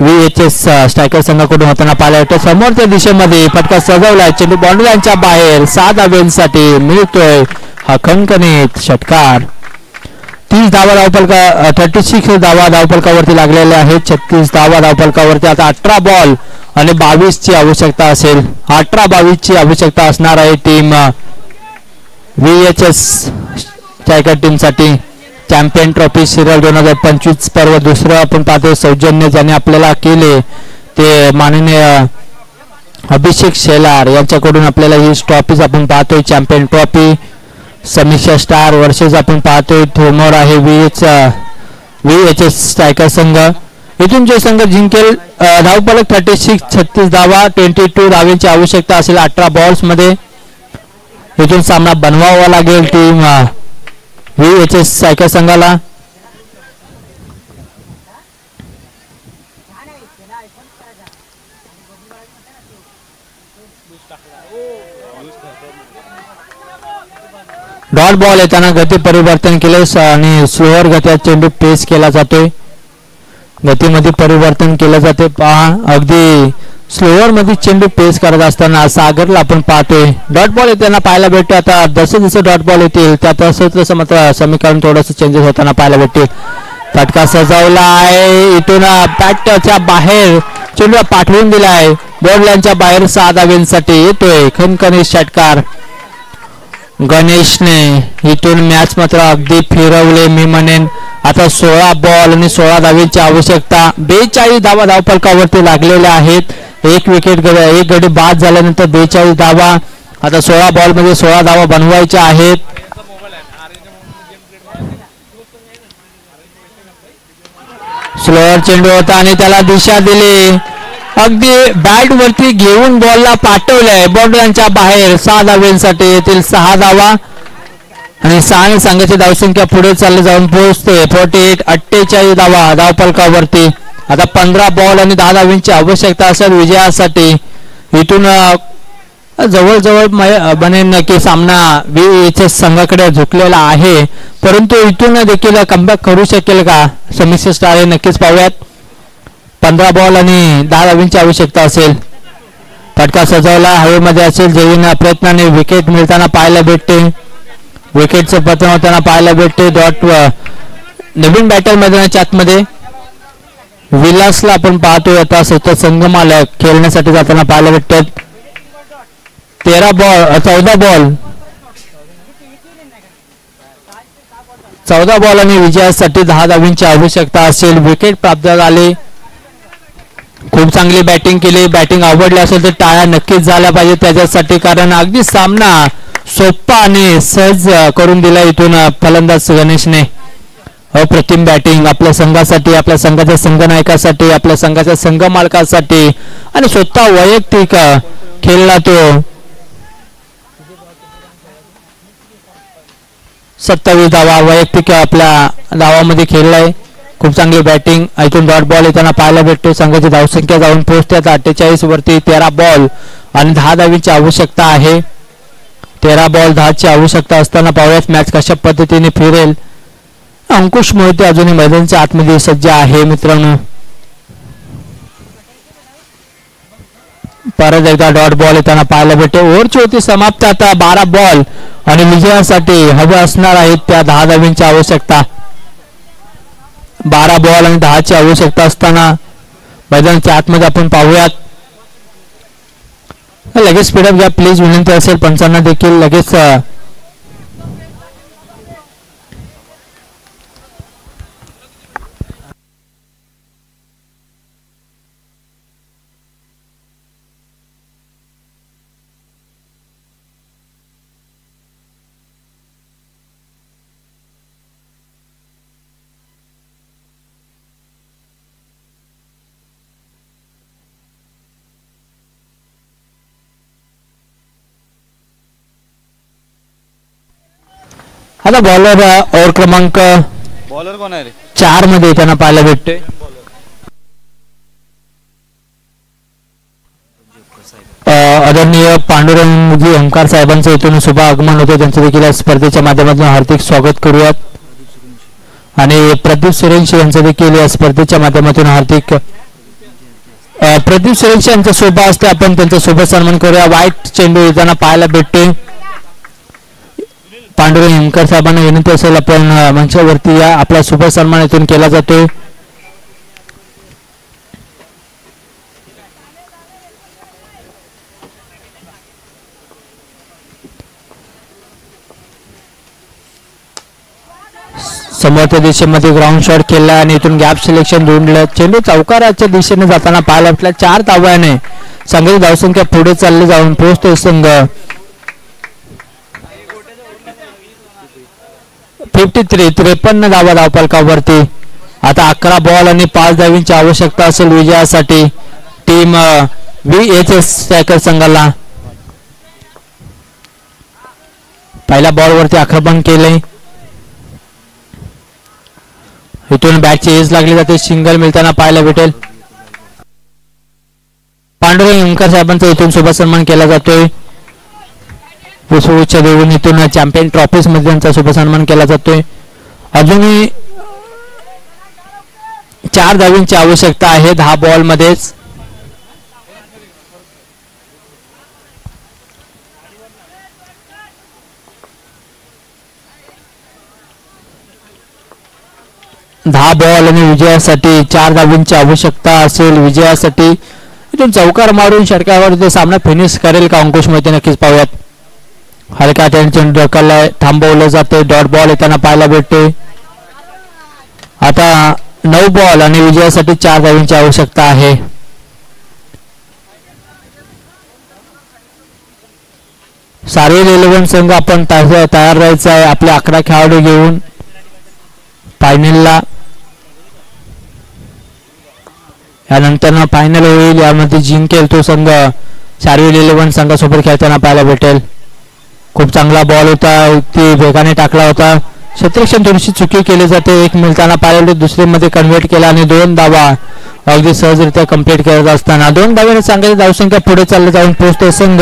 VHS स्ट्रायकर संघाकडून होताना पाहायला येतो. समोरच्या दिशेमध्ये फटका सजवलाय. चेंडू बाउंड्री लाईनच्या बाहेर 7 धावांसाठी मिळतोय हा खणखणीत षटकार. 30 धावा धावफलका 36 धावा धावफलकावरती लागलेल्या आहेत. 36 धावा धावफलकावरती. आता 18 बॉल आणि 22 ची आवश्यकता असेल. 18-22 ची आवश्यकता असणार आहे टीम VHS स्ट्रायकर टीमसाठी. चॅम्पियन ट्रॉफी सिरियल 2025 पर्व दुसरं आपण पाहतोय. सौजन्य ज्याने आपल्याला केले ते माननीय अभिषेक शेलार यांच्याकडून आपल्याला ही ट्रॉफीज आपण पाहतोय. चॅम्पियन ट्रॉफी समीक्षा स्टार वर्सेस आपण पाहतोय. समोर आहे VHS स्ट्रायकर संघ. इथून जो संघ जिंकेल धावफलक 36 धावा 22 धावांची आवश्यकता असेल 18 बॉल्स मध्ये. इथून सामना बनवावा लागेल टीम VHS स्ट्रायकर संघाला. डॉट बॉल येताना गती परिवर्तन केले आणि स्लोअर गतीत चेंडू पेस केला जातोय. गतीमध्ये परिवर्तन केले जाते. पहा अगदी स्लोअर मध्ये चेंडू पेस करत असताना सागरला आपण पाहतोय. डॉट बॉल येताना पाहायला भेटतो. आता जसे डॉट बॉल येतील त्या तसं मात्र समीकरण थोडंसं चेंजेस होताना पाहायला भेटतील. फटका सजवला आहे. इथून बॅटच्या बाहेर चेंडू पाठवून दिलाय. बॉल लाईनच्या बाहेर 6 धावांसाठी येतोय खणखणीत षटकार. गणेशने इथून मॅच मात्र अगदी फिरवले मी म्हणेन. आता 16 बॉल आणि 16 धावांची आवश्यकता. 42 धावा धावफलकावरती लागलेल्या आहेत. एक गडी बाद झाल्यानंतर 42 धावा. आता 16 बॉल मध्ये 16 धावा बनवायच्या आहेत. स्लोअर चेंडू होता आणि त्याला दिशा दिली. अगदी बॅट वरती घेऊन बॉलला पाठवलंय. बॉलच्या बाहेर 6 धावांसाठी येतील 6 धावा आणि 6 संघाची धावसंख्या पुढे चालली जाऊन पोहोचते 48 धावा धावफलकावरती. आता 15 बॉल आणि 10 धावांची आवश्यकता असेल विजयासाठी. इथून जवळजवळ बनेन की सामना VHS संघाकडे झुकलेला आहे परंतु इथून देखील कमबॅक करू शकेल का समीक्षा स्टार हे नक्कीच पाहूयात. 15 बॉल आणि 10 धावांची आवश्यकता असेल. फटका सजवला हवेमध्ये असेल. जयवीन प्रयत्नाने विकेट मिळताना पाहायला भेटते. विकेटचं पतन होताना पाहायला भेटते. डॉट नवीन बॅटर मैदानाच्या आतमध्ये विलासला आपण पाहतोय. आता सतत संगमाला खेळण्यासाठी जाताना पाहायला भेटतात. 14 बॉल 14 बॉल आणि विजयासाठी 10 धावांची आवश्यकता असेल. विकेट प्राप्त झाली. खूप चांगली बॅटिंग केली. बॅटिंग आवडली असेल तर टाळ्या नक्कीच झाल्या पाहिजे त्याच्यासाठी, कारण अगदी सामना सोपा आणि सहज करून दिला इथून फलंदाज गणेशने. अप्रतिम बॅटिंग आपल्या संघासाठी, आपल्या संघाच्या संघनायकासाठी, आपल्या संघाच्या संघ मालकासाठी आणि स्वतः वैयक्तिक खेळला तो. 27 धावा वैयक्तिक आपल्या धावामध्ये खेळलाय. खूप चांगली बॅटिंग. इथून डॉट बॉल येताना पाहायला भेटतो. संघाची धावसंख्या जाऊन पोहोचते 48 वरती. 13 बॉल आणि 10 धावीची आवश्यकता आहे. 13 बॉल 10 ची आवश्यकता असताना पाहूयात मॅच कशा पद्धतीने फिरेल. अंकुश मोहिते अजूनही मैदानाच्या आतमध्ये सज्ज आहे मित्रांनो. परत एकदा डॉट बॉल येताना पाहायला भेटते. ओव्हरची होती समाप्त. आता 12 बॉल आणि विजयासाठी हवे असणार आहेत त्या 10 धावींची आवश्यकता. 12 बॉल आणि 10 ची आवश्यकता असताना मैदानाच्या आतमध्ये आपण पाहूयात. लगेच स्पीडअप घ्या प्लीज, विनंती असेल पंचांना देखील. लगेच आता बॉलर ओव्हर क्रमांक बॉलर कोण आहे रे? 4 मध्ये त्यांना पाहायला भेटते. आदरणीय पांडुरंगजी ओंकार साहेबांचं इथून शुभ आगमन होते. त्यांचं देखील या स्पर्धेच्या माध्यमातून हार्दिक स्वागत करूयात. आणि प्रदीप सुरेंशी यांचं देखील या स्पर्धेच्या माध्यमातून हार्दिक. प्रदीप सुरेंशी यांचा शोभा असते, आपण त्यांचा शुभ सन्मान करूया. वाईट चेंडू येताना पाहायला भेटते. पांडुरंग ओंकार साहेबांना विनंती असेल आपण मंचावरती या. आपला शुभ सन्मान इथून केला जातोय. समोरच्या दिशेमध्ये ग्राउंड शॉट केला आणि इथून गॅप सिलेक्शन धुंडलं. चेंडू चौकाराच्या दिशेने जाताना पाहायला भेटला. 4 धावाने संघाची धावसंख्या पुढे चालली जाऊन पोहोचतोय संघ 53 धावा धावफलकावरती. आता 11 बॉल आणि 5 धावींची आवश्यकता असेल विजयासाठी टीम VHS स्ट्रायकर संघाला. पहिल्या बॉल वरती आक्रमण केले. इथून बॅटची एज लागली जाते. सिंगल मिळताना पाहायला भेटेल. पांडुरंग ओंकार साहेबांचा इथून शुभ सन्मान केला जातोय. पुष्पगुच्छ देऊन इथून चॅम्पियन ट्रॉफीज मध्ये त्यांचा शुभ सन्मान केला जातोय. अजूनही 4 धावींची आवश्यकता आहे 10 बॉल मध्येच. दहा बॉल आणि विजयासाठी 4 धावींची आवश्यकता असेल विजयासाठी. इथून चौकार मारून षटकावर ते सामना फिनिश करेल का अंकुश मोहिते नक्कीच पाहूयात. हलका टेन्शन ढकलला थांबवलं जाते. डॉट बॉल येताना पाहायला भेटते. आता 9 बॉल आणि विजयासाठी 4 धावींची आवश्यकता आहे. सारे 11 संघ आपण तयार राहायचं आहे आपले 11 खेळाडू घेऊन फायनलला. यानंतर फायनल होईल. यामध्ये जिंकेल तो संघ शारीर 11 संघासोबत खेळताना पाहायला भेटेल. खूप चांगला बॉल होता. ती वेगाने टाकला होता. क्षेत्ररक्षण थोडीशी चुकी केली जाते. एक मिळताना पाहिलं दुसरे मध्ये कन्व्हर्ट केला आणि 2 धावा अगदी सहजरित्या कंप्लीट करत असताना 2 धावांनी संघाची धावसंख्या पुढे चालली जाऊन पोहोचते संघ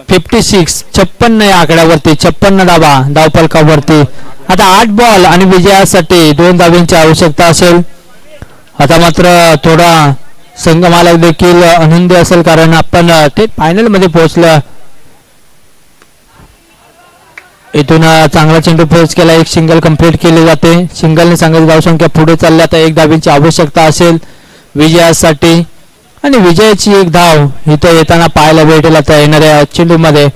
56 या आकड्यावरती. 56 धावा धावफलकावरती. आता 8 बॉल आणि विजयासाठी 2 धावांची आवश्यकता असेल. आता मात्र थोडा संघ मालक देखील आनंदी असेल कारण आपण थेट फायनल मध्ये पोहोचलं. इथून चांगला चेंडू फेस केला. एक सिंगल कंप्लीट केली जाते. सिंगलने संघाची धावसंख्या पुढे चालली. आता 1 धावींची आवश्यकता असेल विजयासाठी आणि विजयाची 1 धाव इथं येताना पाहायला भेटेल आता येणाऱ्या चेंडू मध्ये.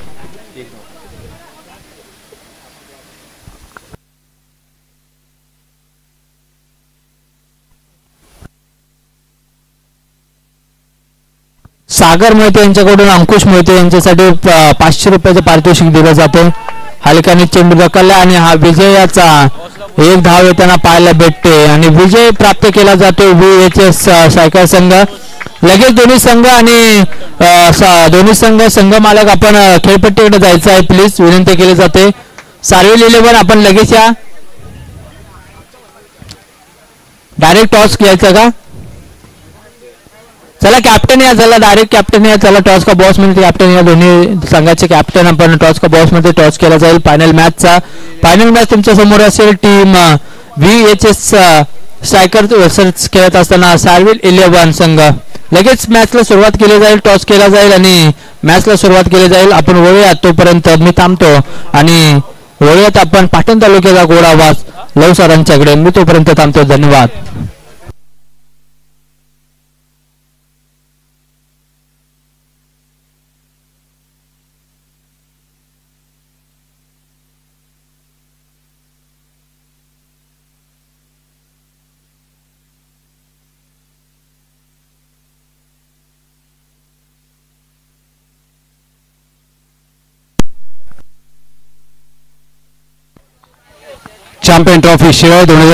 सागर मोहिते यांच्याकडून अंकुश मोहिते यांच्यासाठी 500 रुपयाचं पारितोषिक दिलं जाते. हलकाने चेंडू ढकलला आणि हा विजयाचा एक धाव येताना पाहायला भेटते आणि विजय प्राप्त केला जातो VHS सायकल संघ. लगेच दोन्ही संघ आणि दोन्ही संघ मालक आपण खेळपट्टीकडे जायचं आहे प्लीज विनंती केली जाते. सार्वेल 11 आपण लगेच या. डायरेक्ट टॉस घ्यायचा का? चला कॅप्टन या, चला डायरेक्ट कॅप्टन या, चला टॉस का बॉस मध्ये कॅप्टन या. दोन्ही संघाचे कॅप्टन आपण टॉस का बॉस मध्ये टॉस केला जाईल. फायनल मॅच तुमच्या समोर असेल. टीम VHS स्ट्रायकर वर्सेस खेळत असताना सार्वेल 11 संघ. लगेच मॅचला सुरुवात केली जाईल. टॉस केला जाईल आणि मॅचला सुरुवात केली जाईल. आपण वळूयात, तोपर्यंत मी थांबतो आणि वळूयात आपण पाटण तालुक्याचा गोड आवाज लव सरांच्याकडे. मी तोपर्यंत थांबतो. धन्यवाद. चॅम्पियन ट्रॉफी शिवाय 2000